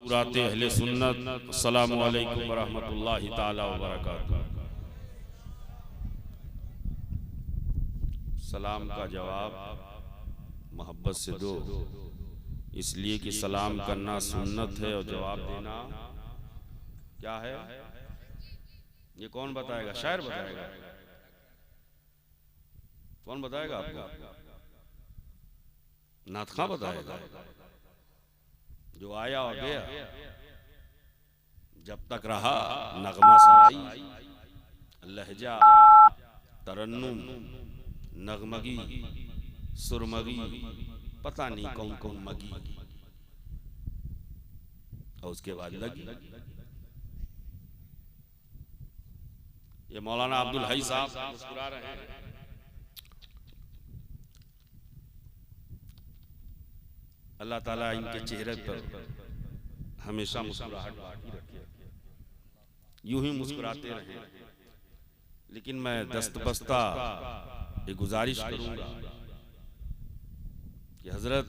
मुस्कुराते अहले सुन्नत, अस्सलामु अलैकुम वरहमतुल्लाहि ताला वबरकातुहू। सलाम का जवाब मोहब्बत से दो, इसलिए कि सलाम करना सुन्नत है और जवाब देना क्या है? ये कौन बताएगा? शायर बताएगा? कौन बताएगा आपको? नाथखा बताएगा? जो आया और गया, जब तक रहा नगमा सराई, लहजा तरन्नुम नगमगी सुरमगी, पता नहीं कौन कौन मगी, और उसके बाद लगी। ये मौलाना अब्दुल हई साहब मुस्कुरा रहे हैं। अल्लाह ताला इनके चेहरे पर हमेशा मुस्कुराहट बाकी रखे, यूं ही मुस्कुराते रहे। लेकिन मैं दस्तबस्ता ये गुजारिश करूंगा कि हजरत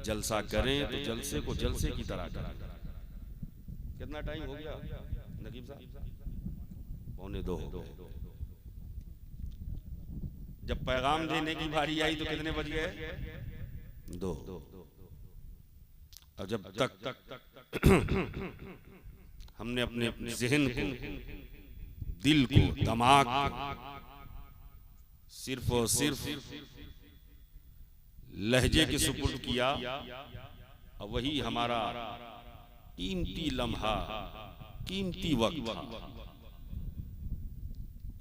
जलसा करें तो जलसे को जलसे की तरह करें। कितना टाइम हो गया नकीब साहब? 1:45 हो गए। जब पैगाम देने की बारी आई तो कितने बज गए? 2। और जब तक हमने अपने ज़हन को, दिल को, दिमाग को सिर्फ और सिर्फ लहजे के सुपुर्द किया, और वही हमारा कीमती लम्हा, कीमती वक्त था।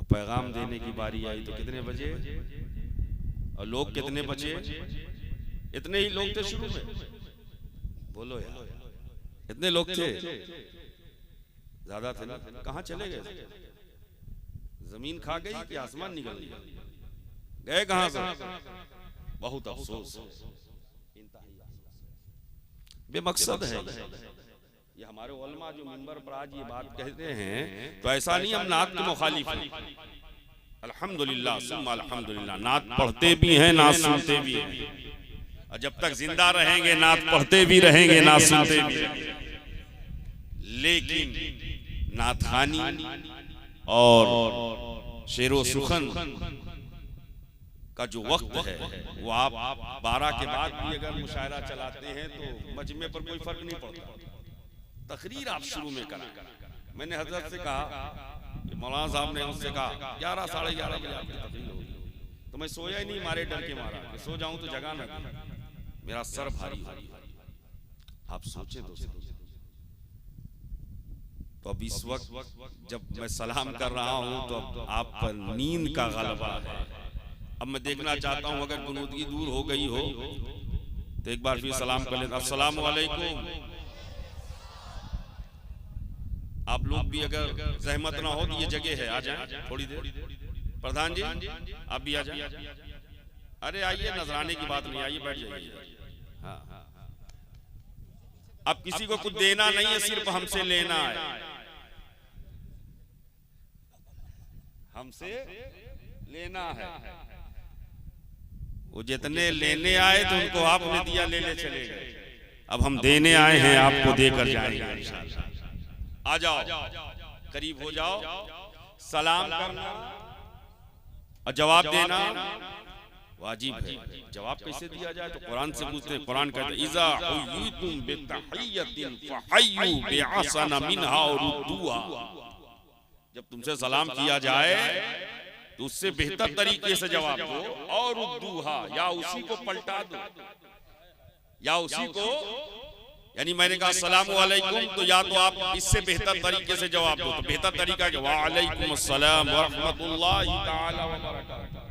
पैगाम देने की बारी आई तो कितने बजे? और लोग कितने बचे? इतने ही लोग थे शुरू में, बोलो यार, इतने लोग थे? ज्यादा थे ना? कहां चले गए? जमीन खा गई कि आसमान निकल गया? गए कहां से? बहुत अफसोस, बेमकसद है। ये हमारे उलमा जो मिंबर पर आज ये बात कहते हैं, तो ऐसा नहीं हम नात के मुखालिफ हैं। अल्हम्दुलिल्लाह सुम्मा अल्हम्दुलिल्लाह, नात पढ़ते भी हैं, नात सुनते भी हैं, और जब तक जिंदा रहेंगे नात पढ़ते भी रहेंगे, नात सुनते भी रहेंगे। लेकिन नातखानी और शेरो सुखन का जो वक्त है, वो आप 12 के बाद भी अगर मुशायरा चलाते हैं तो मजमे पर कोई फर्क नहीं पड़ता। तकरीर आप शुरू में करा। मैंने हजरत से कहा, मौलाना साहब ने उससे कहा 11 साढ़े 11 बजे आपकी तकरीर होगी, तो मैं सोया ही नहीं, मारे डर के मारा कि सो जाऊं तो जगह न दे, मेरा सर भारी हो। आप सोचे दोस्तों, तो अब इस वक्त जब मैं सलाम कर रहा हूं तो अब आप पर नींद का गलबा है। अब मैं देखना चाहता हूं अगर गुनूदगी दूर हो गई हो तो एक बार फिर सलाम कर लेता। अस्सलाम वालेकुम। आप लोग भी अगर जहमत ना हो तो ये जगह है, आ जाएं थोड़ी देर। प्रधान जी आप भी आ जाएं। अरे आइए, नजराने की बात नहीं, आइए बैठ जाइए। हाँ, अब किसी को कुछ देना नहीं है, सिर्फ हमसे लेना है। हमसे लेना है। वो जितने लेने आए तो उनको आपने दिया, ले ले चले गए। अब हम देने आए हैं, आपको देकर जाएंगे इंशाअल्लाह। आ जाओ, करीब हो जाओ। सलाम करना और जवाब देना वाजिब है। जवाब कैसे दिया जाए तो कुरान से पूछते हैं। कुरान कहता है इज़ा हुय्यितुम बितहिय्यतिन फहय्यु बिअहसन मिनहा रुद्दूहा। जब तुमसे सलाम किया जाए तो उससे बेहतर तरीके से जवाब दो, और रुद्दूहा, या उसी को पलटा दो, या उसी को, यानी मैंने कहा अस्सलामु अलैकुम, तो या तो आप इससे बेहतर तरीके से जवाब दो। तो बेहतर तरीका है वालेकुम अस्सलाम व रहमतुल्लाहि ताला व बरकातहू।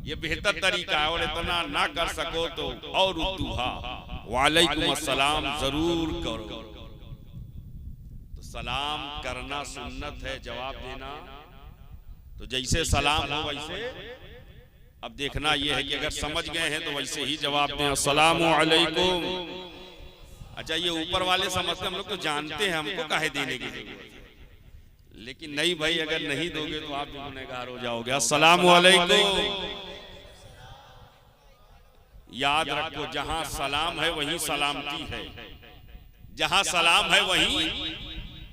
ये बेहतर तरीका है। और इतना ना कर सको तो और रुद्दूहा, वालेकुम अस्सलाम जरूर करो। तो सलाम करना सुन्नत है, जवाब देना तो जैसे सलाम हो वैसे। अब देखना यह है कि अगर समझ गए हैं तो वैसे ही जवाब दें, अस्सलामु अलैकुम। अच्छा, ये ऊपर वाले समझते, हम लोग तो जानते हैं, हमको काहे देने की जरूरत है। लेकिन नहीं भाई, अगर नहीं दोगे तो आप भी गुनहगार हो जाओगे। अस्सलामु अलैकुम। याद रखो, जहां सलाम है वहीं सलामती है। जहां सलाम है वहीं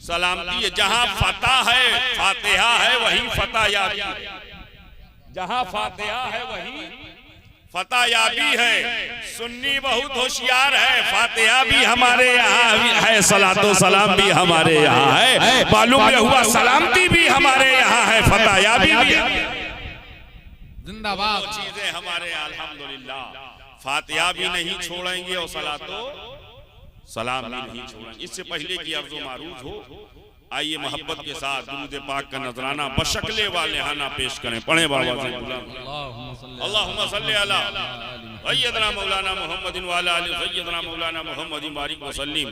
सलामती है, जहां फतह है फातिहा है वहीं फतह याबी है, जहां फातिहा है वहीं फतह याबी है। सुन्नी बहुत होशियार है, फातिहा भी हमारे यहाँ है, सलातो सलाम भी हमारे यहाँ है, मालूम हुआ सलामती भी हमारे यहाँ है, फतह याबी भी जिंदाबाद। चीजें हमारे अल्हम्दुलिल्लाह, फातिहा भी नहीं छोड़ेंगे और सलातो सलाम भी नहीं छोड़ेंगे। इससे पहले की अर्ज़ो मारूज हो, आइए मोहब्बत के साथ दुरूद पाक का नजराना बशकले वाले हाना पेश करें। पढ़े बाबा से अल्लाहुम्मा सल्ली अला सय्यदना मौलाना मुहम्मदिन व अला आलि सय्यदना मौलाना मुहम्मदिन बारिक व सल्लिम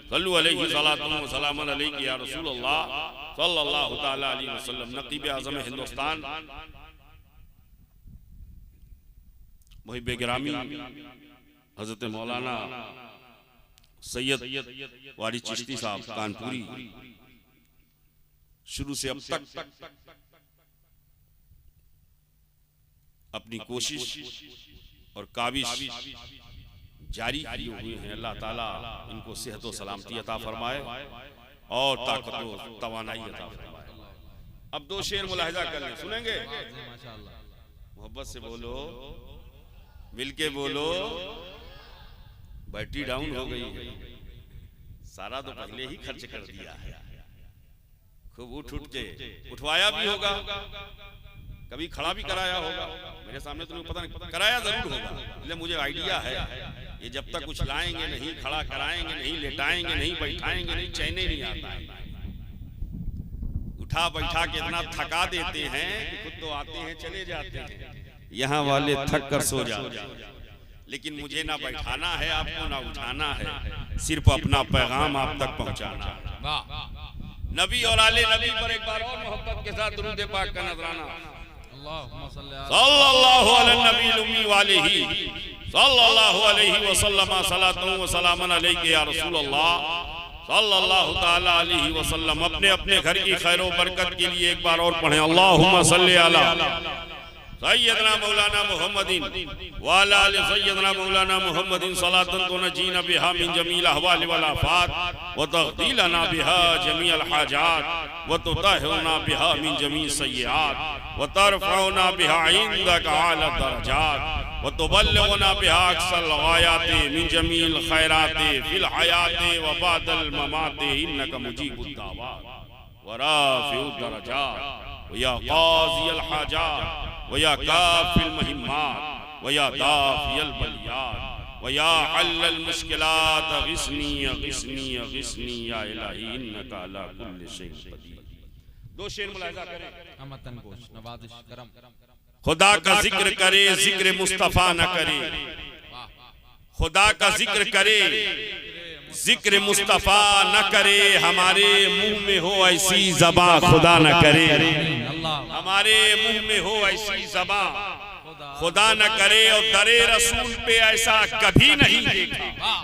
सल्लु अलैहि सलातुन व सलामुन अलैहि या रसूलल्लाह सल्लल्लाहु तआला अलैहि वसल्लम। नकीब आज़म हिंदुस्तान मुहिब्बे गिरामी हजरत मौलाना सैयद वारी चिश्ती साहब कानपुरी शुरू से अब तक अपनी कोशिश और काबिश जारी किए हुए हैं। अल्लाह ताला इनको सेहत व सलामती अता फरमाए और ताकत व तवानाई अता फरमाए। अब दो शेर मुलाहिजा कर लें, सुनेंगे? मोहब्बत से बोलो, मिलके बोलो। बैटरी डाउन हो गई है, सारा तो पहले ही खर्च कर दिया है, खूब उठ के उठवाया भी होगा, कभी खड़ा भी कराया होगा। मेरे सामने तो पता नहीं, कराया जरूर होगा, इसलिए मुझे आइडिया है ये जब तक कुछ लाएंगे नहीं, खड़ा कराएंगे नहीं, लेटाएंगे नहीं, बैठाएंगे नहीं, चैन नहीं आता है। उठा बैठा के इतना थका देते हैं कि खुद तो आते हैं चले जाते हैं, यहाँ वाले थक कर सो जाते हैं। लेकिन मुझे ना बैठाना है आपको, ना उठाना है, सिर्फ अपना पैगाम आप तक पहुंचाना है। नबी और आले नबी पर एक बार और मोहब्बत के साथ दुरूद पाक का नजराना। सल्लल्लाहु अलैहि नबी उम्मी वालिही सल्लल्लाहु अलैहि वसल्लम सलातु व सलामन अलैहि या रसूलल्लाह सल्लल्लाहु ताला अलैहि वसल्लम। अपने अपने घर की खैर व बरकत के लिए एक बार और पढ़ें, अल्लाहुम्मा सल्ली अला सय्यदना मौलाना मुहम्मदिन व अला आलि सय्यदना मौलाना मुहम्मदिन सलातन तुनजीना बिहा मिन जमील अहवाल वल आफात व तग़दीलना बिहा जमीअल हाजात व तुतहिरना बिहा मिन जमी सय्यात व तरफ़उना बिहा इंदका आला दरजात व तुबल्लिगुना बिहा अक़सल गायाति मिन जमील खैराति फिल हयाति व बादल ममाति इन्नका मुजीबुद दावात व राफ़िउद दरजात व या क़ाज़ियल हाजात वया काफिल महिम्मात वया दाफियल बलियात वया हल्लल मुश्किलात गिस्नी गिस्नी गिस्नी या इलाही इन्नका अला कुल्लि शैइन कदीर। दो शेर मुलाहिजा करें। अमतन गोश नवाजिश करम। खुदा का जिक्र करे जिक्र मुस्तफा न करे, खुदा का जिक्र करे जिक्र मुस्तफा न करे, हमारे मुंह में हो ऐसी ज़बां खुदा न करे, हमारे मुंह में हो ऐसी ज़बां खुदा न करे। और दरे रसूल पे ऐसा कभी नहीं देखा,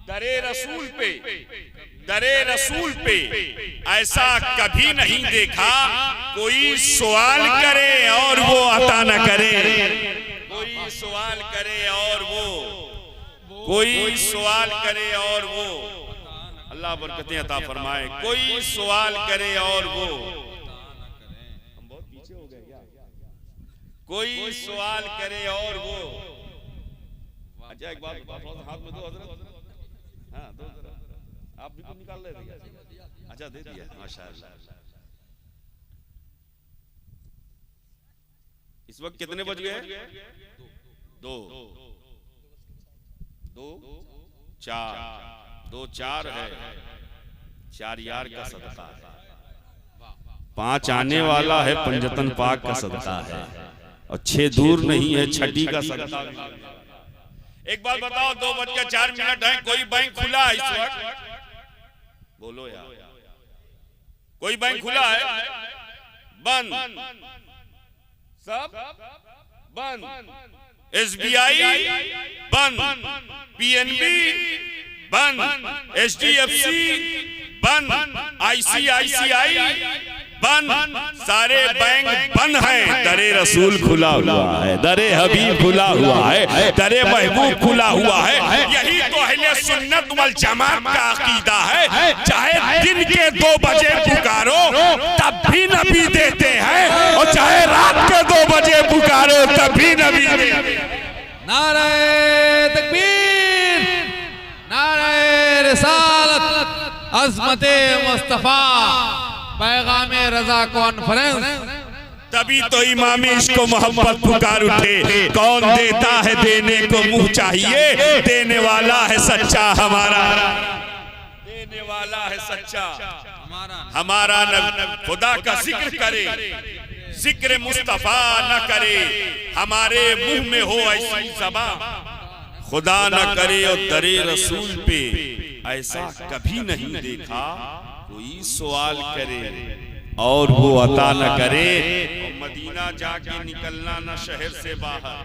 दरे रसूल पे, दरे रसूल पे ऐसा कभी नहीं देखा। कोई सवाल करे और वो अता न करे, कोई सवाल करे और वो, कोई सवाल करे और वो, अल्लाह बरकतें अता फरमाए। कोई सवाल करे और वो, हम बहुत पीछे हो गए क्या? कोई सवाल करे और वो। अच्छा एक बात बताओ, हाथ में दो हजरत, हाँ दो, आप भी तो निकाल रहे थे। अच्छा दे दिया, माशाअल्लाह। इस वक्त कितने बज गए? दो, दो चार, दो चार है, चार यार का सदका है, पांच आने वाला है, पंजतन पाक का सदका है, और छह दूर नहीं है, छठी का सदका। एक बात बताओ, 2:04 है, कोई बैंक खुला है इस वक्त? बोलो यार, कोई बैंक खुला है? बंद, सब बंद। SBI बंद, PNB बंद, HDFC बंद, ICICI बंद, सारे बैंक बंद हैं, दरे रसूल खुला हुआ है, दरे हबीब खुला हुआ है, दरे महबूब खुला हुआ है। यही तो अहले सुन्नत वल जमात का अकीदा है। चाहे दिन के 2 बजे पुकारो तब भी नबी देते हैं, और चाहे रात के 2 बजे पुकारो तब भी नबी देते हैं। नारे तकबीर, नारे रिसालत, अज़मते मुस्तफा, पैगामे रजा कॉन्फ्रेंस। तभी तो इमाम इश्क मोहब्बत पुकार उठे, कौन देता है देने को मुंह चाहिए, देने वाला है सच्चा हमारा, देने वाला है सच्चा हमारा। नबी खुदा का जिक्र करे, जिक्र मुस्तफा न करे, हमारे मुंह में हो ऐसी ज़बान, खुदा न करे। और दरे रसूल पे ऐसा कभी नहीं देखा कोई सवाल करे और वो अता न करे। और मदीना जाके निकलना न शहर से बाहर,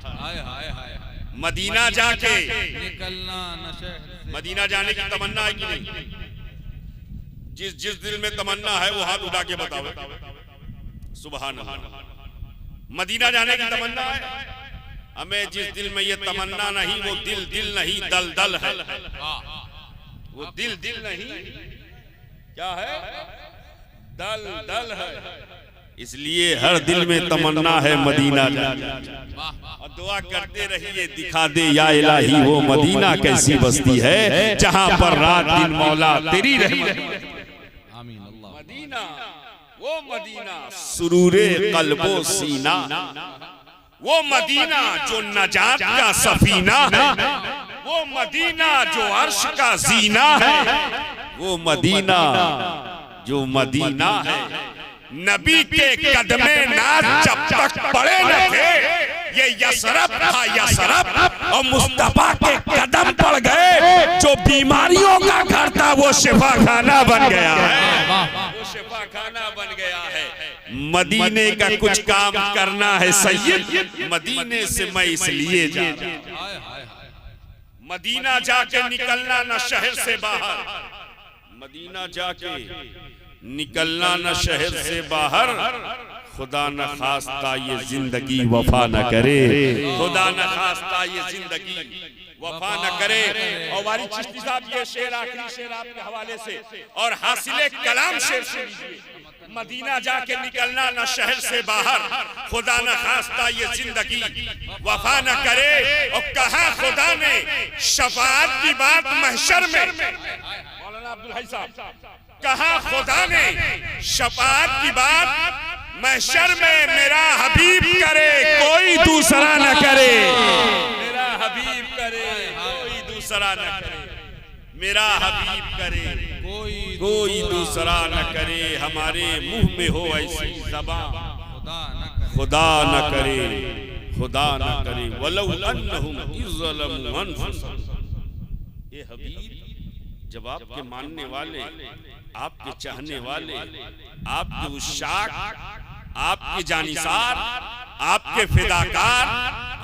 मदीना जाके निकलना न शहर, मदीना जाने की तमन्ना है कि नहीं? जिस दिल में तमन्ना है वो हाथ उठा के बताओ, सुभान अल्लाह। मदीना जाने की तमन्ना है हमें, जिस दिल में ये तमन्ना नहीं वो दिल नहीं दल है, वो दिल नहीं क्या है, दल है। इसलिए हर दिल में तमन्ना है मदीना जाने, और दुआ करते रहिए दिखा दे या इलाही वो मदीना कैसी बस्ती है जहां पर रात दिन मौला तेरी रहमत। आमीन अल्लाह। मदीना, वो मदीना सुरूरे कल्बो सीना, वो मदीना जो नजात का सफीना है, वो मदीना जो अर्श का जीना है, वो मदीना जो मदीना है। नबी के कदमे नाज जब तक पड़े न थे, ये यसरब था यसरब, और मुस्तफा के कदम पड़ गए, जो बीमारियों का घर था वो शिफा खाना बन गया है, वो शिफा खाना बन गया है। मदीने का कुछ काम करना है सैयद, मदीने से मैं इसलिए जा, मदीना जाके निकलना न शहर से बाहर, मदीना जाके निकलना न शहर से बाहर, खुदा न खास्ता ये जिंदगी वफा न करे, खुदा न खास्ता ये जिंदगी वफा न करे। और वारी चिश्ती साहब ये शेर आखिरी शेर आपके हवाले से और हासिले कलाम शेर से लीजिए। मदीना जाके निकलना न शहर से बाहर, खुदा न खास्ता ये जिंदगी वफा न करे। और कहा खुदा ने शफाअत की बात महशर में, मौलाना अब्दुल हई साहब, कहा खुदा ने शफाअत की बात महशर में, मेरा हबीब करे कोई दूसरा न करे, मेरा हबीब करे कोई दूसरा न करे, मेरा हबीब करे कोई दूसरा न करे। हमारे मुंह में हो ऐसी ज़बान, खुदा न करे, खुदा न करे। वलौ अन्नहुम इज़्ज़लमू अनफुसहुम, ये हबीब जब आपके मानने वाले, आपके चाहने वाले, आपके उशाक, आपके जानिसार, आपके फिदाकार,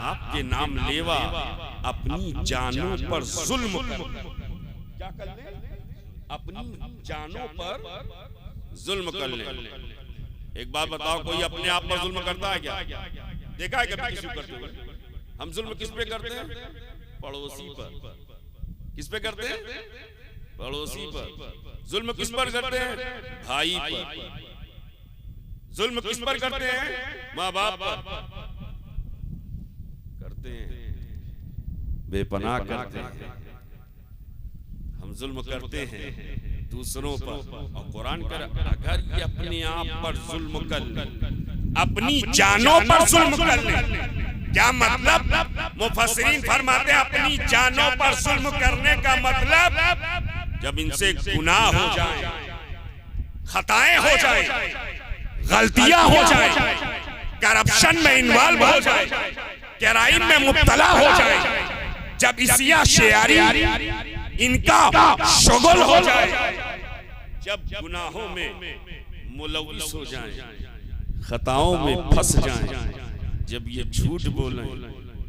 आपके नाम लेवा अपनी जानों पर जुल्म क्या कर ले, अपनी जानों पर जुल्म कर ले। एक बात बताओ, कोई अपने आप पर जुल्म करता है क्या? देखा है कभी किसी को करते हुए? हम जुल्म किस पे करते हैं? पड़ोसी पर। किस पे करते हैं? पड़ोसी पर। जुल्म किस पर करते हैं? भाई पर। जुल्म किस पर करते हैं? माँ बाप पर करते हैं, बेपनाह करते हैं। हम जुल्म करते हैं दूसरों पर। और कुरान कर, अगर ये अपने आप पर जुल्म कर ले, अपनी जानों पर जुल्म कर ले, क्या मतलब? मुफस्सिरीन फरमाते हैं अपनी जानों पर जुल्म करने का मतलब जब इनसे गुनाह हो जाए, खताएं हो जाए, गलतियां हो जाए, करप्शन में इन्वॉल्व हो जाए, क्राइम में मुब्तला हो जाए, जब इसिया शेयारी इनका शुगल हो जाए, जब गुनाहों में मुलविस हो जाए, खताओं में फंस जाए, जब ये झूठ बोलें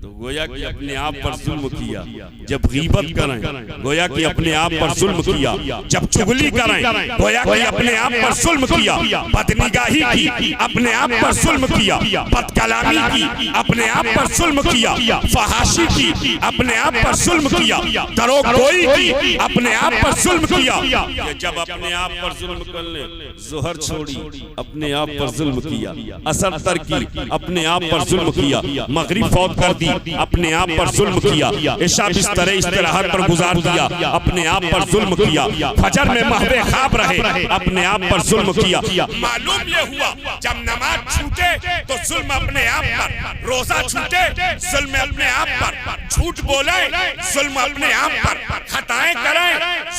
तो गोया कि अपने आप पर जुल्म किया जब गीबत करें, गोया कि अपने आप पर जुल्म किया जब चुगली करें, गोया कि अपने आप पर जुल्म किया, बदनिगाही की अपने आप पर जुल्म किया, बदकलामी की अपने आप पर जुल्म किया, फहाशी की अपने आप पर जुल्म किया, दरोगोई की अपने आप पर जुल्म किया। ये जब अपने आप पर जुल्म कर ले, जोहर छोड़ी अपने आप पर जुल्म किया, असर तर की अपने आप पर जुल्म किया, मगरिब फौत कर दी अपने आप पर जुल्म किया, इशा बिस्तर इस्तिराहत पर गुजार दिया अपने आप पर जुल्म किया, फजर में महवे ख्वाब रहे अपने आप पर जुल्म किया। मालूम ये हुआ जब नमाज छूटे तो जुल्म अपने आप पर, रोजा छूटे जुल्म अपने आप पर, झूठ बोले जुल्म अपने आप पर, खताएं करें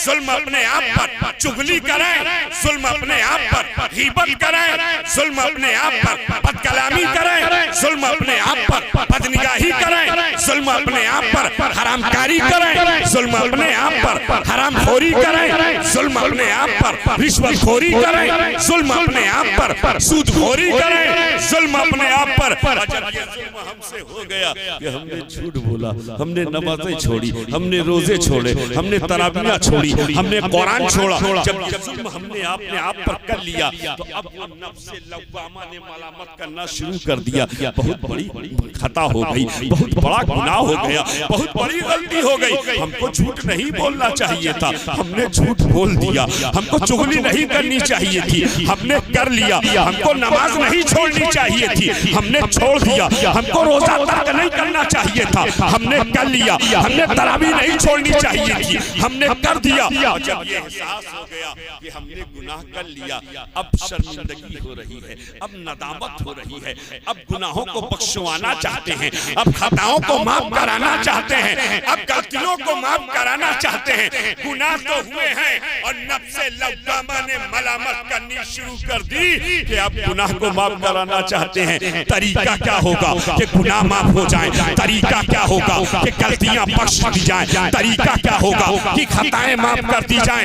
जुल्म अपने आप पर, चुगली करें जुल्म अपने आप पर, गीबत करें जुल्म अपने आप पर, बदकलामी करें जुल्म अपने आप पर, बदनिगाही करें जुल्म अपने आप पर, हरामकारी करें जुल्म अपने आप पर, हरामखोरी करें जुल्म अपने आप पर, रिश्वतखोरी करें जुल्म अपने आप पर, सूदखोरी करें जुल्म अपने आप पर। जब ये जुल्म हमसे हो गया कि हमने झूठ बोला, हमने नमाज़ें छोड़ी, हमने रोजे छोड़े, हमने तराबियां छोड़ी, हमने कुरान छोड़ा, जब ये जुल्म हमने अपने आप पर कर लिया तो अब नफ्से लव्वामा ने मलामत करना शुरू कर दिया। बहुत बड़ी खता हो गई, बहुत बड़ा गुनाह हो गया, बहुत बड़ी गलती हो गई। हमको झूठ नहीं बोलना चाहिए था, हमने झूठ बोल दिया, हमको चुगली नहीं करनी चाहिए थी, हमने कर लिया, हमको नमाज नहीं छोड़नी चाहिए थी, हमने छोड़ दिया, हमको रोजा तर्क नहीं करना चाहिए था, हमने कर लिया, हमने तरावी नहीं छोड़नी चाहिए थी, हमने कर दिया। जब ये एहसास हो गया कि हमने गुनाह कर लिया, अब शर्मिंदगी हो रही है, अब नदामत हो रही है, अब गुनाहों को बख्शवाना चाहते हैं, अब खताओं को माफ कराना चाहते हैं, अब गलतियों को माफ कराना चाहते हैं। गुनाह तो हुए हैं और नफ्से लव्वामा ने मलामत करनी शुरू कर दी कि अब गुनाह को माफ कराना चाहते हैं। तरीका क्या होगा कि गुनाह माफ हो जाए, तरीका क्या होगा कि गलतियां बख्श दी जाए, तरीका क्या होगा कि खताएं माफ कर दी जाए।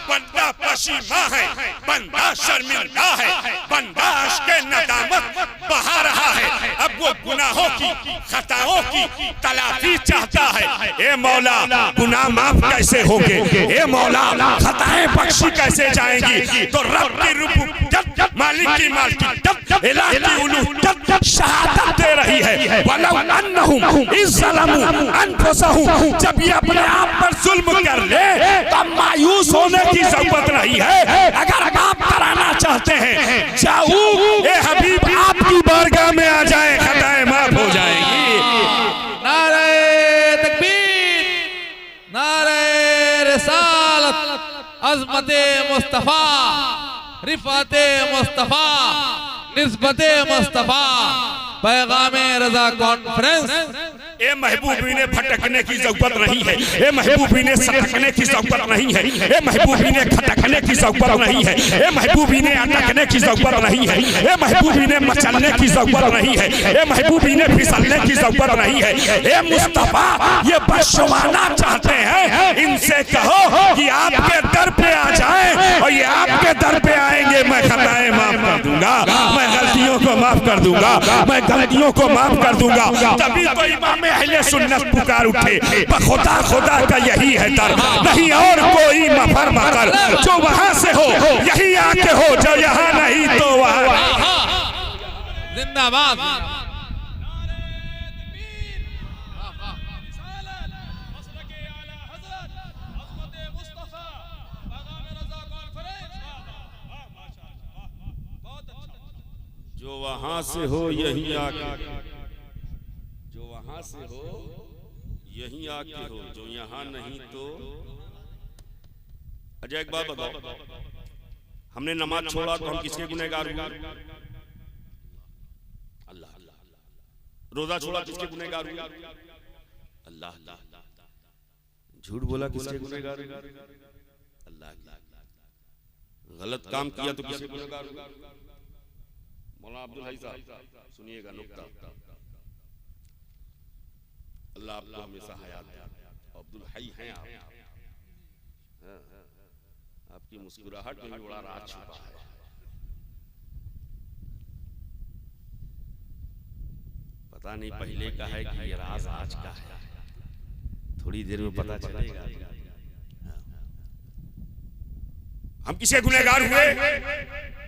बंदा पशीमा है, बंदा शर्मिंदा है, बंदा अश्के नदामत बहा रहा है, अब वो गुनाहों की खताओं की तलाफी चाहता है। ए मौला गुनाह माफ कैसे होंगे, ए मौला खताएं बख्शी कैसे जाएंगी। तो रब की रुबूबियत, मालिक की मालिकियत, इलाह की उलूहियत शहादत दे रही है। वलौ अन्नहुम इज़्ज़लमू अनफुसहुम, जब ये अपने आप पर जुल्म कर ले तो मायूस होने की जरूरत नहीं है। अगर आप कराना चाहते हैं जाऊ ए हबीब आपकी बारगाह में आ जाए, खताएं माफ हो जाएंगी। नारे तकबीर, नारे रिसालत, अज़मते मुस्तफा, रिफाते मुस्तफा, निस्बते मुस्तफा, पैगामे रजा कॉन्फ्रेंस। ए महबूबी ने भटकने की जरूरत नहीं है, ए महबूबी ने सटकने की जरूरत नहीं है, ए महबूबी ने खटकने की जरूरत नहीं है, ए महबूबी ने अटकने की जरूरत नहीं है, ए महबूबी ने मचलने की जरूरत नहीं है, ए महबूबी ने फिसलने की जरूरत नहीं है। ए मुस्तफा ये बख्शवाना चाहते हैं, इनसे कहो कि आपके दर पे आ जाए और ये आपके दर पे आएंगे। मैं खताएं माफ कर दूंगा, मैं गलतियों को माफ कर दूंगा, मैं गलतियों को माफ कर दूंगा। तभी तो इमाम अहले सुन्नत पुकार उठे, खुदा खुदा का यही है दर, नहीं और कोई मफर मकर, जो वहां से हो यही आके हो, जो यहाँ नहीं तो वहां। जिंदाबाद। जो वहां से हो यही आके, जो वहां से हो यही आके हो, जो यहाँ नहीं तो। अच्छा एक बात बताओ, हमने नमाज छोड़ा तो हम किसके गुनहगार हुए? अल्लाह। रोजा छोड़ा किसके गुनहगार हुए? अल्लाह। झूठ बोला किसके गुनहगार हुए? अल्लाह। गलत काम किया तो किसके गुनहगार हुए? मौलाना अब्दुल हई साहब सुनिएगा नुक्ता। अल्लाह आपको हमेशा हयात दे। अब्दुल हई हैं आप, आपकी मुस्कुराहट में भी बड़ा राज छुपा है। पता पता नहीं पहले का है कि ये राज आज का है, थोड़ी देर में पता चलेगा। हम किसके गुनहगार हुए?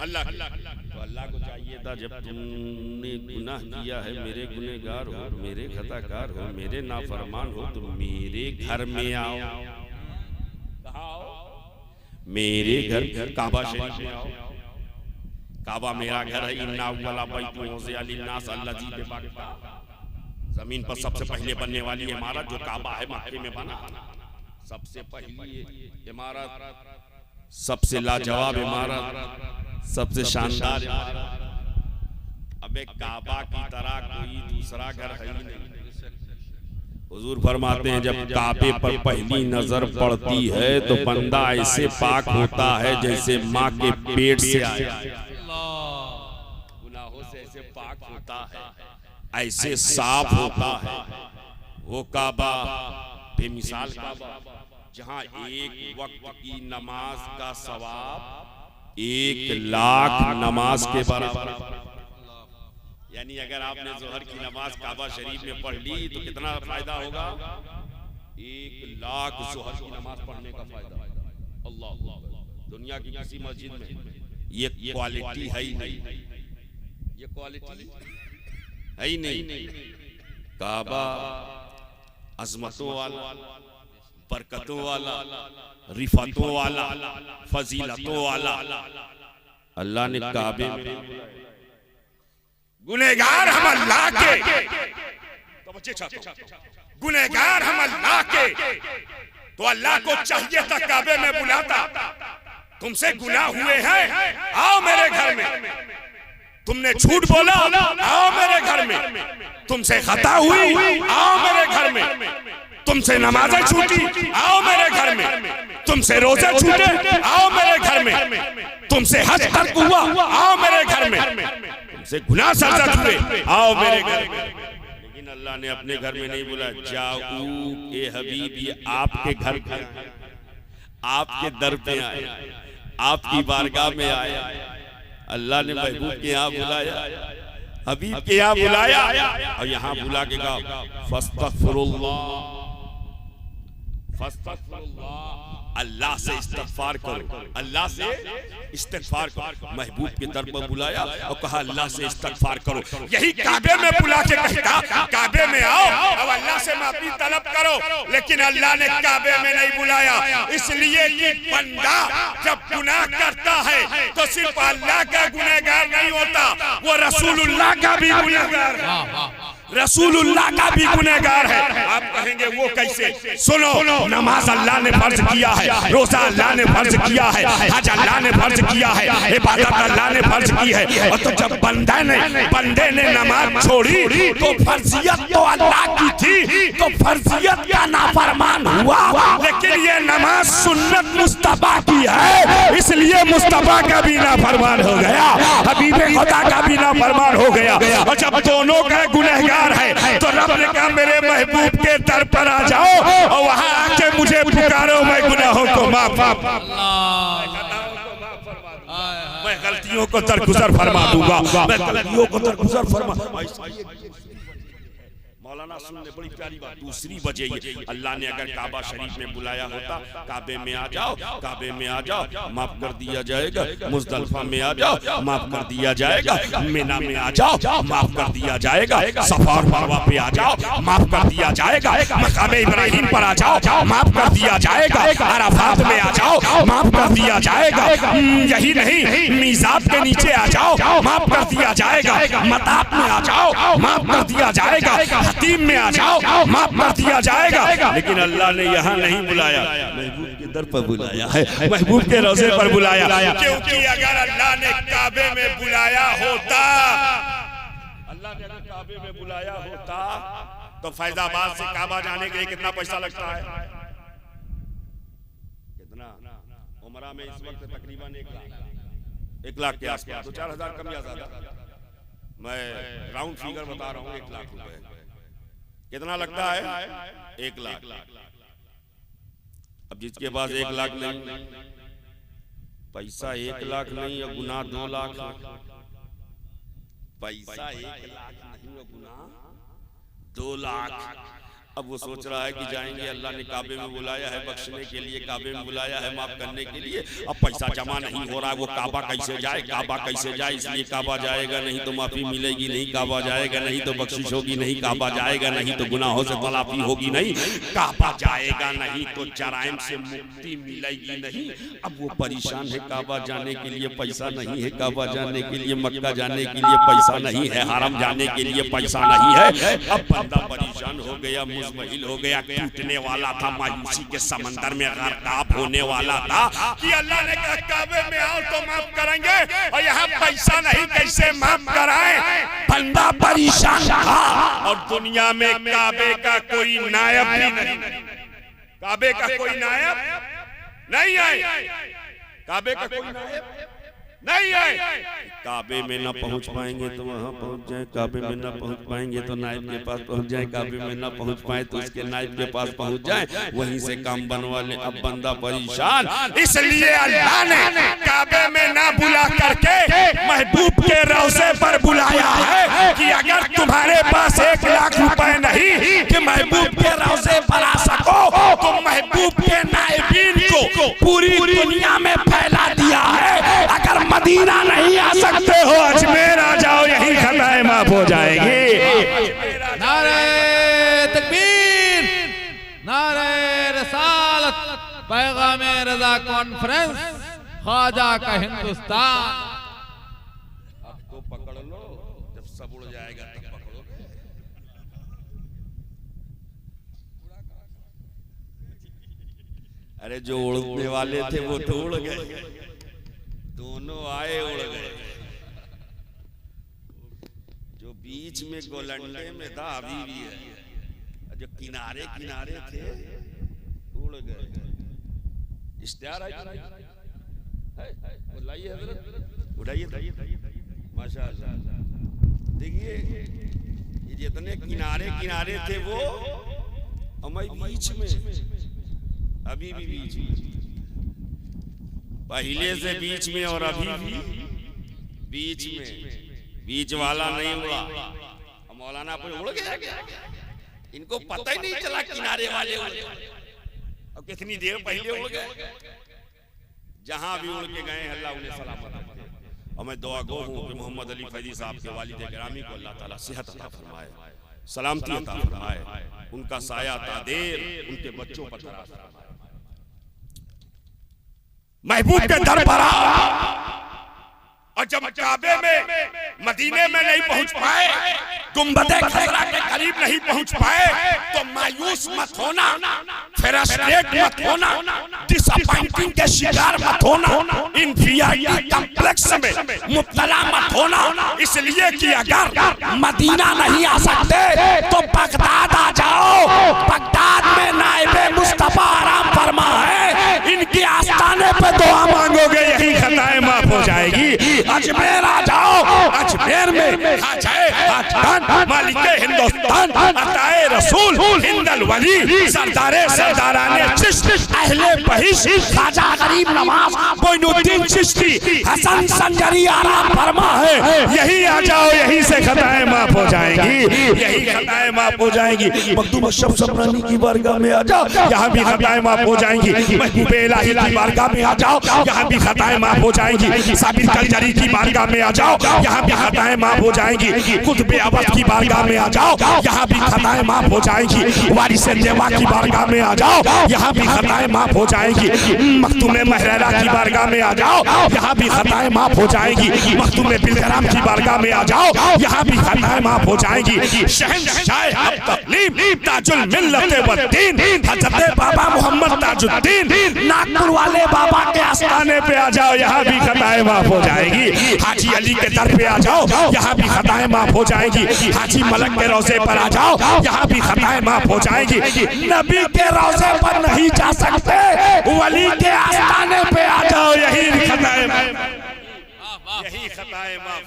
अल्लाह। तो अल्लाह को चाहिए था जब तुमने गुनाह किया है, मेरे गुनहगार हो, मेरे खताकार हो, मेरे नाफरमान हो, तो मेरे घर में आओ। कहाँ आओ? मेरे घर काबा शरीफ में आओ। काबा मेरा घर है। इन्ना वाला बैतुन से अलिन्नास अल्लज़ी बेबाका, जमीन पर सबसे पहले बनने वाली इमारत जो काबा है मक्के में बना, सबसे पहली इमारत, सबसे लाजवाब इमारत, सबसे शानदार इमारत। अबे काबा की तरह कोई दूसरा घर है ही नहीं। हुजूर फरमाते हैं जब काबे पर पहली नजर पड़ती है तो बंदा ऐसे पाक होता है जैसे माँ के पेट से आया, गुनाहों से ऐसे पाक होता है, ऐसे साफ होता है। वो काबा बेमिसाल काबा, जहां एक वक्त की नमाज का सवाब 1,00,000 नमाज के बराबर। यानी अगर आपने जोहर की नमाज काबा शरीफ में पढ़ ली तो कितना फायदा होगा? 1,00,000 जोहर की नमाज पढ़ने का फायदा। अल्लाह, दुनिया की किसी मस्जिद में ये क्वालिटी है ही नहीं, ये क्वालिटी है ही नहीं। काबा अजमतों वाला, बरकतों वाला, रिफतों वाला, फजीलतों वाला। अल्लाह ने काबे में गुनहगार हम अल्लाह के, तो बच्चे गुनहगार हम अल्लाह के, तो अल्लाह को चाहिए था काबे में बुलाता, तुमसे गुनाह हुए हैं, आओ मेरे घर में। तुमने झूठ बोला, आओ मेरे घर में। तुमसे खता हुई, आओ मेरे घर में। तुमसे नमाजें छूटी, आओ मेरे घर में। तुमसे रोजे छूटे, आओ मेरे घर में। तुमसे हज तर्क हुआ, आओ मेरे घर में। तुमसे गुनाह सरजद हुए, आओ मेरे घर में। लेकिन अल्लाह ने अपने घर में नहीं बोला जाओ ए हबीबी, आपके घर पे, आपके दर पे आए, आपकी बारगाह में आए। अल्लाह ने महबूब के यहाँ बुलाया, हबीब के यहाँ बुलाया, और यहाँ बुला के कहा फस्तगफिरुल्लाह, अल्लाह से इस्तिग़फ़ार करो, अल्लाह से इस्तिग़फ़ार करो। महबूब के दर पर बुलाया और कहा अल्लाह से इस्तिग़फ़ार करो। यही काबे में बुला के कहता काबे में आओ और अल्लाह से माफी तलब करो, लेकिन अल्लाह ने काबे में नहीं बुलाया, इसलिए कि बंदा जब गुनाह करता है तो सिर्फ अल्लाह का गुनहगार नहीं होता, वो रसूलुल्लाह का भी गुनहगार है, रसूलुल्लाह का भी गुनहगार है। आप कहेंगे वो कैसे? सुनो, नमाज अल्लाह ने फर्ज किया है, रोजा अल्लाह ने फर्ज किया है, हज अल्लाह ने फर्ज किया है, इबादत अल्लाह ने फर्ज की है। और तो जब बंदे ने नमाज छोड़ी तो फर्जियत तो अल्लाह की थी, तो फर्जियत का नाफरमान हुआ। लेकिन ये नमाज सुन्नत मुस्तफा की है, इसलिए मुस्तफा का भी नाफरमान हो गया, हबीबे खुदा का भी नाफरमान हो गया। और जब दोनों का गुनहगार है तो रब ने कहा मेरे महबूब के दर पर आ जाओ और वहां आके मुझे पुकारो, मैं गुनाहों को माफ, मैं गलतियों को दरगुजर फरमा दूंगा, मैं गलतियों को दरगुजर फरमा। मौलाना सुन ले, बड़ी प्यारी बात। दूसरी वजह ये, अल्लाह ने अगर काबा शरीफ में बुलाया होता, काबे में आ जाओ, काबे में आ जाओ, माफ कर दिया जाएगा। मुज़दलिफा में आ जाओ, माफ कर दिया जाएगा। मिना में आ जाओ, माफ कर दिया जाएगा। सफा और मरवा पे आ जाओ, माफ कर दिया जाएगा। मकाम इब्राहिम पर आ जाओ, माफ कर दिया जाएगा। अराफात में आ जाओ, माफ कर दिया जाएगा। यही नहीं, मीज़ाब के नीचे आ जाओ, माफ कर दिया जाएगा। मताब में आ जाओ, माफ कर दिया जाएगा। हतीम में आ जाओ, माफ कर दिया जाएगा। लेकिन अल्लाह ने यहाँ नहीं बुलाया, महबूब के दर पर बुलाया है, महबूब के रोज़े पर बुलाया। क्योंकि अगर अल्लाह ने काबे में बुलाया होता, अल्लाह ने अगर काबे में बुलाया होता तो फैजाबाद से काबा जाने के लिए कितना पैसा लगता है? कितना? उमरा में इस वक्त तकरीबन 1 लाख के आसपास, 2-4 हजार कम या ज्यादा, मैं राउंड फिगर बता रहा हूँ। 1 लाख रुपए कितना लगता है? 1 लाख। अब जिसके पास 1 लाख नहीं, पैसा 1 लाख नहीं और गुनाह 2 लाख, पैसा 1 लाख नहीं और गुनाह 2 लाख। अब वो सोच रहा है कि जाएंगे, अल्लाह ने काबे में बुलाया है बख्शने के लिए, काबे में बुलाया है माफ करने के लिए। अब पैसा जमा नहीं हो रहा है, वो काबा कैसे जाए, काबा कैसे जाए, इसलिए काबा जाएगा नहीं तो माफी मिलेगी नहीं, काबा जाएगा नहीं तो बख्शिश होगी नहीं, काबा जाएगा नहीं तो गुनाहों से तलाफी होगी नहीं, काबा जाएगा नहीं तो जराइम से मुक्ति मिलेगी नहीं। अब वो परेशान है, काबा जाने के लिए पैसा नहीं है, काबा जाने के लिए, मक्का जाने के लिए पैसा नहीं है, हरम जाने के लिए पैसा नहीं है। अब बंदा परेशान हो गया, मुज़महिल हो गया, टूटने वाला था, मायूसी के समंदर में गर्काब होने वाला था कि अल्लाह ने कहा काबे में आओ तो माफ करेंगे, और यहाँ पैसा नहीं कैसे माफ कराएं। बंदा परेशान था और दुनिया में काबे का कोई नायब भी नहीं, काबे का कोई नायब नहीं है, काबे का कोई नायब नहीं है। काबे में न पहुंच पाएंगे तो वहां पहुंच जाए, काबे में न पहुंच पाएंगे तो नाइब के पास पहुंच जाए, काबे में न पहुंच पाए तो उसके नाइब के पास पहुंच जाए, वहीं से काम बनवा ले। अब बंदा परेशान, इसलिए अल्लाह ने काबे में न बुला करके महबूब के रोज़े पर बुलाया है कि अगर तुम्हारे पास 1 लाख रुपए नहीं कि महबूब के रोज़े पर आ सको तो महबूब के नाइबीन को पूरी दुनिया में फैला दिया है। अगर मदीना नहीं आ सकते हो, अजमेर आ जाओ, यही खताएं माफ हो जाएगी। नारे तकबीर, नारे रसालत, पैगामे रजा कॉन्फ्रेंस, ख्वाजा का हिंदुस्तान। अब तो पकड़ लो, जब सब उड़ जाएगा तब पकड़ोगे। अरे जो उड़ने वाले थे वो तो उड़ गए, दोनों आए उड़ गए। जो बीच में गोलंडे में था अभी भी है, जो किनारे किनारे थे उड़ गए। इश्तिहार लाइए हजरत, उठाइए माशाअल्लाह। देखिए ये जितने किनारे किनारे थे वो हमारे बीच में, अभी भी बीच में, पहले से बीच में और अभी भी बीच में, बीच वाला नहीं उड़ा। मौलाना पर उड़ गया, इनको पता ही नहीं चला किनारे वाले उड़े। अब कितनी देर पहले उड़ गए, जहां भी उड़ के गए अल्लाह उन्हें सलामत रखे। और मैं दुआ गो हूं कि मोहम्मद अली फैजी साहब के वालिद गिरामी को अल्लाह ताला सेहत अता फरमाए, सलामती अता फरमाए, उनका साया तादेर उनके बच्चों पर दराज फरमाए। महबूब के दर पर और जब काबे में मदीने में नहीं पहुंच पाए, गुंबदे खजरा के करीब नहीं पहुंच पाए तो मायूस मत होना, फ्रस्ट्रेट मत होना, डिसअपॉइंटिंग के शिकार मत होना, इंफीरियरिटी कॉम्प्लेक्स में मुब्तला मत होना। इसलिए कि अगर मदीना नहीं आ सकते तो बगदाद आ जाओ। बगदाद में नाइबे मुस्तफा आराम फरमा है, इनके आस्थाने पे दुआ मांगोगे यही खताएं माफ हो जाएगी। अजमेर आ जाओ, अजमेर में मालिके हिंदुस्तान, अताए रसूल, हिंदल वली, सरदारे सरदाराने चिश्ती, अहले बहिश, ख्वाजा गरीब नवाज, मोइनुद्दीन चिश्ती, हसन संजरी आराम फरमा है, यही आ जाओ, यही से खताएं माफ हो जाएंगी, यही खताएं माफ हो जाएंगी। मखदूम अशरफ सबरानी की बारगाह में आ जाओ, यहाँ भी खताएं माफ हो जाएंगी। महबूब इलाही की बारगाह में आ जाओ, यहाँ भी खताएं माफ हो जाएंगी। साबिर कलजरी की बारगाह में आ जाओ, यहाँ भी खताएं माफ हो जाएंगी। कुतुब अवध की बारगाह में आ जाओ, यहाँ भी खताएं माफ हो जाएंगी। वारिस देवा की बारगाह में आ जाओ, यहाँ भी खताएं माफ हो जाएंगी। मखदूम महरेरा की बारगाह में आ जाओ, यहाँ भी खताएं माफ हो जाएंगी। मखदूम बिलकराम की बारगाह में आ जाओ, यहाँ भी खताएं माफ हो जाएंगी। शहंशाह तकलीम ताजुल मिल्लत वद्दीन हजरत बाबा मोहम्मद ताजुद्दीन नागपुर वाले बाबा के आस्थाने पे आ जाओ, यहाँ भी खताएं माफ हो जाएगी। हाजी अली के दर पे आ जाओ, यहाँ भी खताएं माफ हो जाएगी। हाजी मलक के रोजे पर आ जाओ, यहाँ भी खताएं माफ हो जाएगी। नबी के रोजे पर नहीं जा सकते, वली के आस्थाने पे आ जाओ, यही खताएं माफ।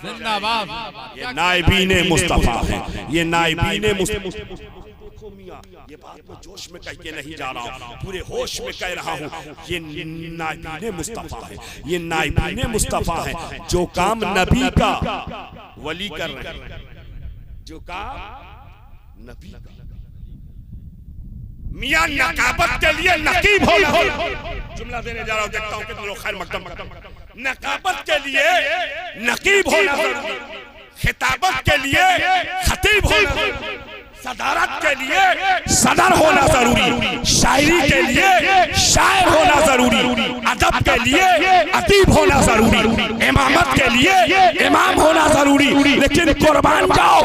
जिंदाबाद। ये नाइबीने मुस्तफा है, ये नाइबीने मुस्तफा। ये बात मैं जोश में कह के नहीं जा रहा हूँ, पूरे होश में कह रहा हूँ। ये नाइबीने मुस्तफा है, ये नाइबीने मुस्तफा है। जो काम नबी का वली कर रहे हैं, जो काम नबी का। मियां नकाबत के लिए नकीब होना, जुमला देने जा रहा हूं, देखता हूं कितने लोग खैर मकदम। नकाबत के लिए नकीब होना जरूरी, खिताबत के लिए खतीब होना जरूरी, सदारत के लिए सदर होना जरूरी, शायरी के लिए शायर होना जरूरी, अदब के लिए अदीब होना जरूरी, इमामत के लिए इमाम होना जरूरी। लेकिन कुर्बान जाओ,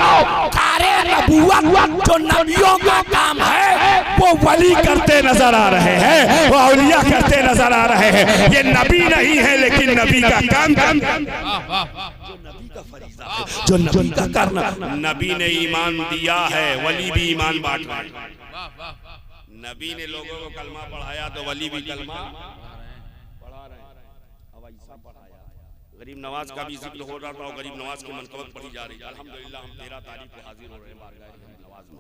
कारे नबूवत जो नबियों का काम है वो वली करते नजर आ रहे हैं, वो औलिया करते नजर आ रहे हैं। ये नबी नहीं है लेकिन नबी का काम, जो नबी का करना। नबी ने ईमान दिया है, वली भी ईमान बांट रहे हैं। नबी ने लोगों को कलमा पढ़ाया तो वली भी कलमा पढ़ा रहे हैं। अब ऐसा पढ़ाया, गरीब नवाज का भी जिक्र हो रहा था और गरीब नवाज की मनकबत पढ़ी जा रही है। अल्हम्दुलिल्लाह हम 13 तारीख को हाजिर हो रहे हैं बारगाह नवाज में,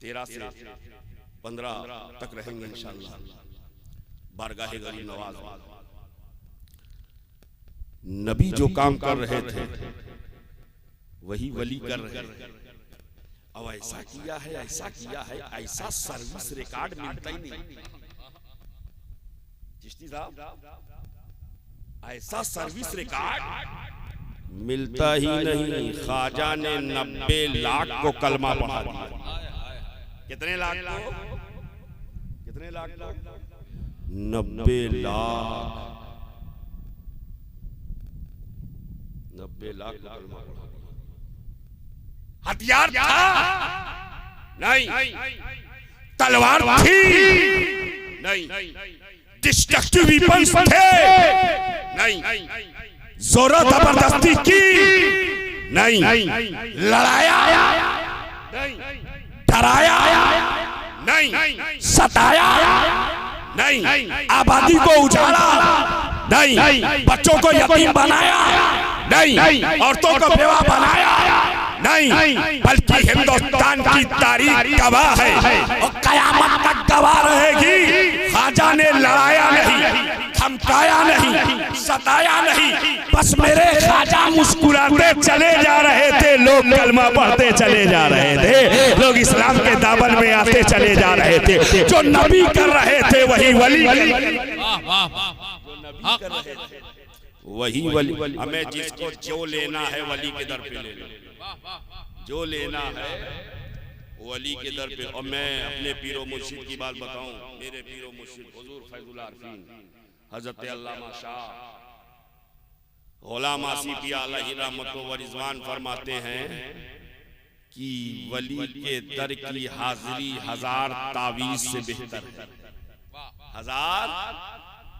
13 से 15 तक रहेंगे इंशाअल्लाह बारगाह गरीब नवाज। नबी जो काम कर रहे थे वही वली कर रहे हैं। अब ऐसा किया है, ऐसा किया है, ऐसा सर्विस रिकॉर्ड मिलता ही नहीं चिश्ती साहब, ऐसा सर्विस रिकॉर्ड मिलता ही नहीं। ख्वाजा ने 90 लाख को कलमा पढ़ा दिया। कितने लाख को? कितने लाख को? 90 लाख। 90 लाख को कलमा पढ़ा। हथियार था नहीं, तलवार थी नहीं, डिस्ट्रक्टिव वेपन्स थे नहीं, जोर जबरदस्ती की नहीं, लड़ाया नहीं, डराया नहीं, सताया नहीं, आबादी को उजाड़ा नहीं, बच्चों को यतीम बनाया नहीं, औरतों को बेवा बनाया नहीं, बल्कि हिंदुस्तान की तारीख गवाह है और कयामत तक गवाह रहेगी। ख्वाजा ने लड़ाया नहीं, धमकाया नहीं, सताया नहीं, बस मेरे ख्वाजा मुस्कुराते चले जा रहे थे, लोग कलमा पढ़ते चले जा रहे थे, लोग इस्लाम के दामन में आते चले जा रहे थे। जो नबी कर रहे थे वही वली, वही वली। हमें जिसको जो लेना है वली के दर पे ले लो, जो लेना है वली के दर पे। और मैं अपने पीरो मुर्शिद की बात बताऊं, मेरे पीरो मुर्शिद हुजूर फैजुल आरफीन हजरत अल्लामा शाह गुलाम आसिफ अलैहि रहमत व रिजवान फरमाते हैं कि वली के दर की हाजिरी 1000 तावीज से बेहतर है, 1000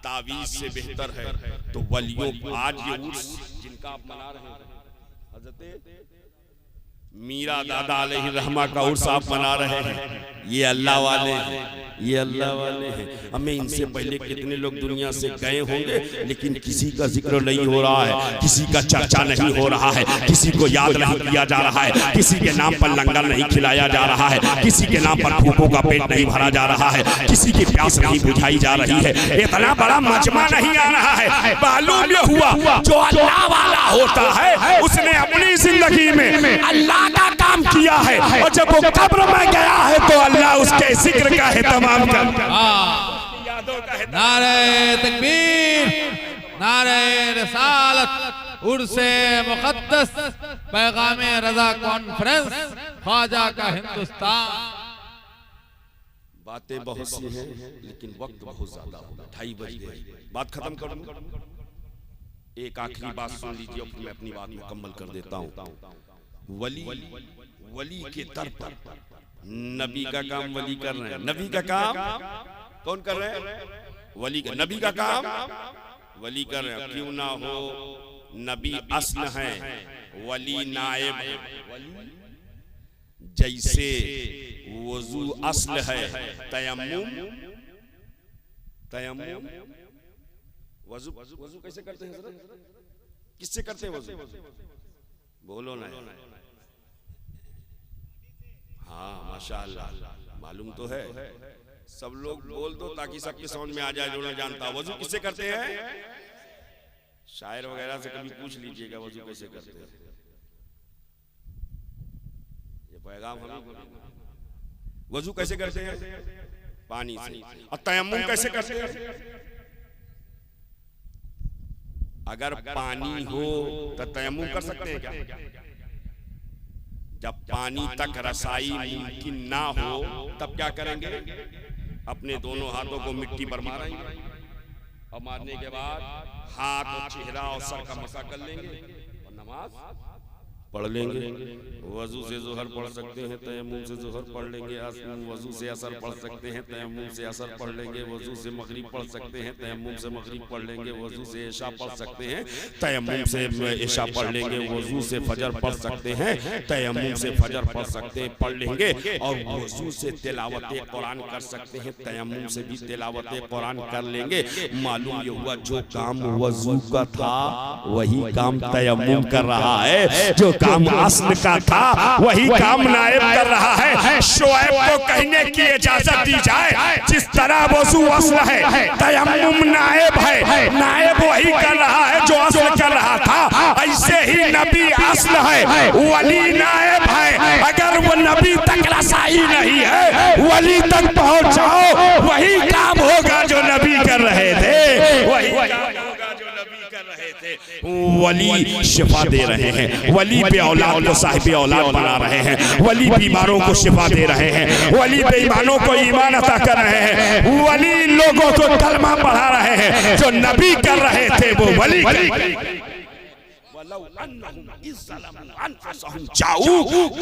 तावीज से बेहतर है। तो वलियों आज ये उर्स जिनका आप मना रहे हैं, हजरत मीरा दादा अलैहि रहमा का उर्स आप मना रहे हैं, ये अल्लाह वाले हैं, ये अल्लाह वाले हैं। हमें इनसे पहले कितने लोग दुनिया से गए होंगे लेकिन किसी का जिक्र नहीं हो रहा है, किसी का चर्चा नहीं हो रहा है, किसी को याद नहीं किया जा रहा है, किसी के नाम पर लंगर नहीं खिलाया जा रहा है, किसी के नाम पर भूखों का पेट नहीं भरा जा रहा है, किसी की प्यास नहीं बुझाई जा रही है। इतना बड़ा मजमा नहीं आ रहा है। मालूम ये हुआ जो अल्लाह वाला होता है उसने अपनी जिंदगी में अल्लाह का काम किया है, और जब वो कब्र में गया है तो अल्लाह उसके जिक्र का एहतमाम करता है। नारे तकबीर, नारे रिसालत, उर्से मुक़द्दस, पैगामे रज़ा कॉन्फ्रेंस, ख्वाजा का हिंदुस्तान। बातें बहुत सी हैं लेकिन वक्त बहुत ज्यादा होगा, 2:30 बज गए। बात खत्म कर दूं, एक आखिरी बात सुन लीजिए और मैं अपनी बात मुकम्मल कर देता हूँ। वली के दर पर नबी का काम वली कर रहे हैं। नबी का काम कौन कर रहे हैं? वली का। नबी का काम वली कर रहे हैं। क्यों ना हो, नबी अस्ल है, वली नायब है। जैसे वजू अस्ल है, तयम्मुम वजू कैसे करते हैं? किससे करते हैं वजू? बोलो ना। हाँ माशाअल्लाह, मालूम तो है। सब लोग बोल दो ताकि सबके समझ में आ जाए जो ना जानता। वजू किससे करते हैं? शायर वगैरह से कभी पूछ लीजिएगा वजू कैसे करते हैं। ये पैगाम वजू कैसे करते हैं? पानी से। और तयम्मुम कैसे करते हैं? अगर पानी हो तो तयम्मुम कर सकते हैं क्या? जब पानी तक रसाई मुमकिन ना हो तब क्या करेंगे? अपने दोनों हाथों को मिट्टी पर मारेंगे और मारने के बाद हाथ और चेहरा और सर का मसा कर लेंगे और नमाज पढ़ लेंगे। वजू से जोहर पढ़ सकते हैं, तयम्मुम से जोहर पढ़ लेंगे। वजू से असर पढ़ सकते हैं, तयम्मुम से असर पढ़ लेंगे। वजू से मगरिब पढ़ सकते हैं, तयम्मुम से मगरिब पढ़ लेंगे। वजू से इशा पढ़ सकते हैं, तयम्मुम से इशा पढ़ लेंगे। वजू से फजर पढ़ सकते हैं, तयम्मुम से फजर पढ़ लेंगे। और वजू से तिलावत कुरान कर सकते हैं, तयम्मुम से भी तिलावत कुरान कर लेंगे। मालूम ये हुआ जो काम वजू का था वही काम तयम्मुम कर रहा है, जो काम अस्ल का था वही काम नायब कर रहा है। शोएब को कहने की इजाजत दी जाए, जिस तरह वजू अस्ल है तयम्मुम नायब है, नायब वही कर रहा है जो अस्ल कर रहा था। ऐसे ही नबी अस्ल है, वली नायब है। अगर वो नबी तक रसाई नहीं है, वली तक पहुंचाओ, वही काम होगा जो नबी कर रहे थे, वही काम होगा जो नबी कर रहे थे। वली शिफा दे रहे हैं, वली पे औलाद को साहिब औलाद बना रहे हैं, वली बीमारों को शिफा दे रहे हैं, वली बेईमानों को ईमान अता कर रहे हैं, वली लोगों को कलमा पढ़ा रहे हैं। जो नबी कर रहे थे वो वली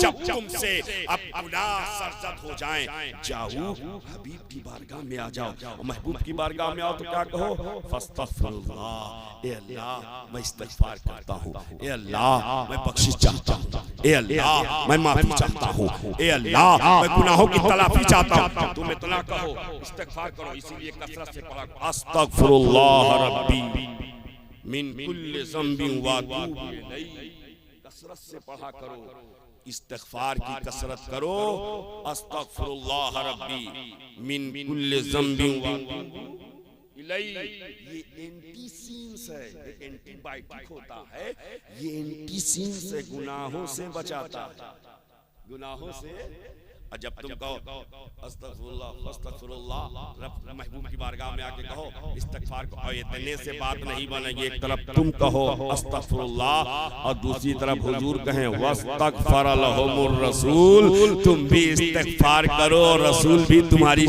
जब तुमसे अब गुनाह सरजद हो जाएं, जाओ हबीब की बारगाह में आ जाओ। और महबूब की बारगाह में आओ तो क्या कहो? फस्तगफिरुल्लाह, ए अल्लाह मैं इस्तिगफार करता हूँ, ए अल्लाह मैं बख्शिश चाहता हूँ, ए अल्लाह मैं माफी चाहता हूँ, ए अल्लाह मैं गुनाहों की तलाफी चाहता हूँ। तुम इतना कहो, इस्तिगफार करो। इसीलिए कसरत से पढ़ा अस्तगफिरुल्लाह रब्बी मिन कुल्li ज़ंबिन व अतूबु इलैहि। कसरत से पढ़ा करो, इस्तिग़फ़ार की कसरत करो। अस्तग़फ़िरुल्लाह रब्बी मिन कुल्li ज़ंबिन व अतूबु इलैहि। ये एंटीसीन्स है, एक एंटीबायोटिक होता है, ये एंटीसीन से गुनाहों से बचाता है, गुनाहों से। और जब तुम कहो अस्तगफिरुल्लाह अस्तगफिरुल्लाह, रब महबूब की बारगाह में आके कहो इस्तिगफार को, और इतने से बात नहीं बनेगी। एक तरफ तुम कहो अस्तगफिरुल्लाह और दूसरी तरफ हुजूर कहें वस्तगफर लहुमुर रसूल। तुम भी इस्तिगफार करो, रसूल भी तुम्हारी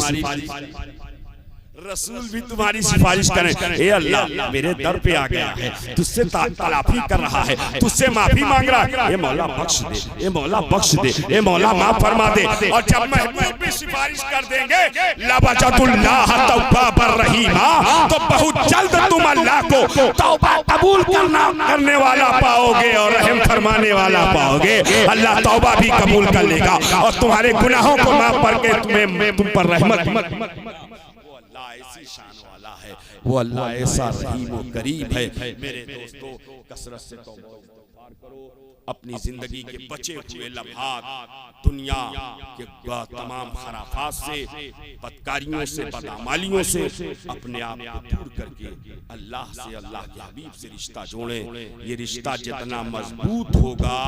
सिफारिश करें। ए अल्लाह मेरे दर पे आ गया है, तुझसे तलाफी कर रहा है, तुझसे माफी मांग रहा है, ए मौला बख्श दे, ए मौला बख्श दे, ए मौला माफ फरमा दे। और जब महबूब भी सिफारिश कर देंगे लवजतुल्लाह तौवाबर रहीमा, तो बहुत जल्द तुम अल्लाह को तौबा कबूल करने वाला पाओगे और रहम फरमाने वाला पाओगे। अल्लाह तौबा भी कबूल कर लेगा और तुम्हारे गुनाहों को माफ करके तुम पर रहमत। ऐसी शान वाला है वो अल्लाह, ऐसा रहीम और करीम है। मेरे दोस्तों कसरत से तौबा इस्तिग़फ़ार करो। अपनी जिंदगी के बचे हुए लम्हात दुनिया के तमाम खराफात से, बदकारियों से, बदअमालियों से अपने आप को दूर करके अल्लाह से, अल्लाह के हबीब से रिश्ता जोड़ें। ये रिश्ता जितना मजबूत होगा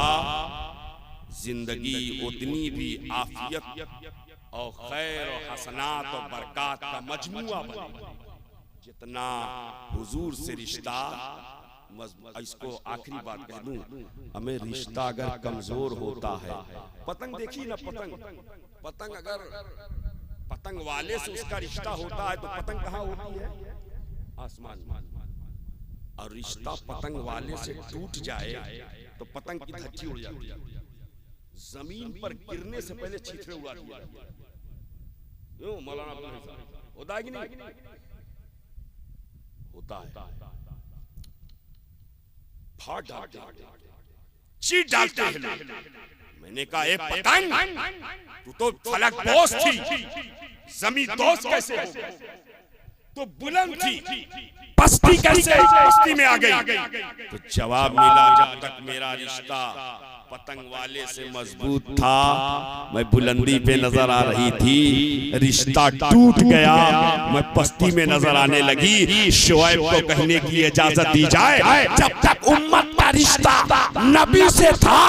जिंदगी उतनी भी आफियत और खैर और हसनात और बरकत का मजमुआ बने। जितना हुजूर से रिश्ता, इसको आखिरी बात कह दूं, हमें रिश्ता अगर कमजोर होता है, पतंग देखी ना, पतंग अगर पतंग वाले से उसका रिश्ता होता है तो पतंग कहाँ होती है? आसमान में। और रिश्ता पतंग वाले से टूट जाए तो पतंग की धज्जी उड़ जाती है, जमीन पर गिरने से पहले छितरे उड़ा दिया। क्यों मौलाना होता है कि नहीं? होता है। फाड़ डालते हैं, चीट डालते हैं। मैंने कहा एक पतंग, तू तो फलक दोस्त थी, जमीन दोस्त कैसे हो? तो बुलंद थी, पस्ती कैसे पस्ती में आ गई? तो जवाब मिला जब तक मेरा रिश्ता पतंग वाले से मजबूत था, मैं बुलंदी पे नजर आ रही थी, रिश्ता टूट गया, मैं पस्ती में नजर आने लगी। शोएब को कहने की इजाजत दी जाए, जब तक उम्मत का रिश्ता नबी से था,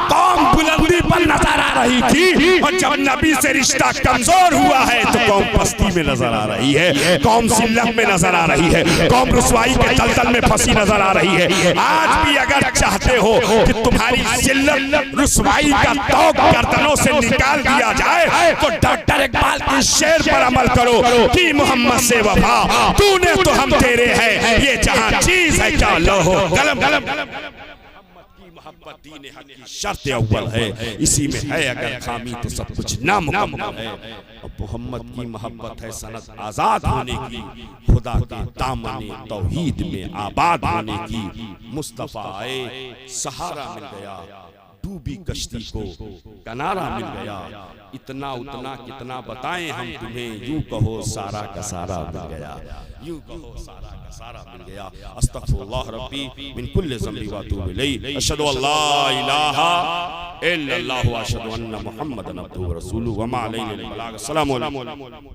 कौम बुलंदी पर नजर आ रही थी, और जब नबी से रिश्ता कमजोर हुआ है तो कौम पस्ती में नजर आ रही है, कौम जिल्लत में नजर आ रही है, कौम रुसवाई के दलदल में फंसी नजर आ रही है। आज भी अगर चाहते हो कि तुम्हारी जिल्लत रुसवाई का तौक गर्दनों से निकाल दिया जाए तो डॉक्टर इकबाल के शेर पर अमल करो कि मोहम्मद से वफा तूने तो हम तेरे हैं, ये जहां चीज है क्या लोहो कलम मोहब्बत दीन हक की शर्त अव्वल है, इसी में है अगर खामी तो सब कुछ नामुकम्मल है। और मोहम्मद की मोहब्बत है सनद आजाद होने की, खुदा के दामन तौहीद में आबाद होने की। मुस्तफा आए सहारा मिल गया, डूबी कश्ती को किनारा मिल गया, इतना उतना कितना बताएं हम तुम्हें, यूं कहो सारा का सारा मिल गया, यूं कहो सारा का सारा मिल गया। अस्तगफिरुल्लाह रब्बी मिन कुल्लि ज़ंबि व अतूबु इलैहि, अशहदु अल्ला इलाहा इल्लल्लाहु व अशहदु अन्ना मुहम्मदन अब्दुहु व रसूलुहु व मा अलैना इल्लल बलाग। अस्सलामु अलैकुम।